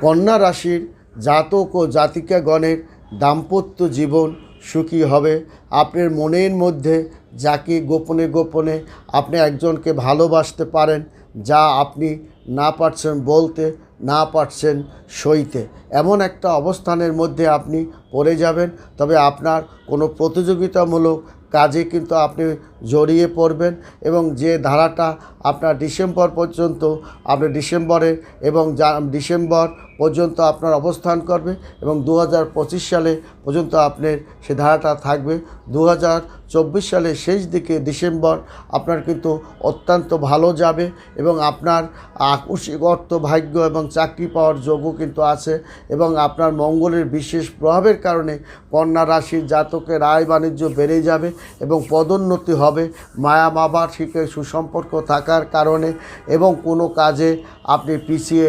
কন্যা রাশির জাতক ও জাতিকাগণের দাম্পত্য জীবন সুখী হবে। আপনার মনের মধ্যে যাকে গোপনে গোপনে আপনি একজনকে ভালোবাসতে পারেন, যা আপনি না পারছেন বলতে, না পারছেন সইতে, এমন একটা অবস্থানের মধ্যে আপনি পড়ে যাবেন। তবে আপনার কোনো প্রতিযোগিতামূলক কাজে কিন্তু আপনি জড়িয়ে পড়বেন এবং যে ধারাটা আপনার ডিসেম্বর পর্যন্ত, আপনি ডিসেম্বর পর্যন্ত আপনার অবস্থান করবে এবং 2025 সালে পর্যন্ত আপনার সে ধারাটা থাকবে। 2024 সালের শেষ দিকে ডিসেম্বর আপনার কিন্তু অত্যন্ত ভালো যাবে এবং আপনার আকস্মিক অর্থ, ভাগ্য এবং চাকরি পাওয়ার যোগও কিন্তু আছে এবং আপনার মঙ্গলের বিশেষ প্রভাবের কারণে কন্যা রাশির জাতকের আয় বাণিজ্য বেড়ে যাবে এবং পদোন্নতি হবে। মায়া মাবার থেকে সুসম্পর্ক থাকার কারণে এবং কোনো কাজে আপনি পিছিয়ে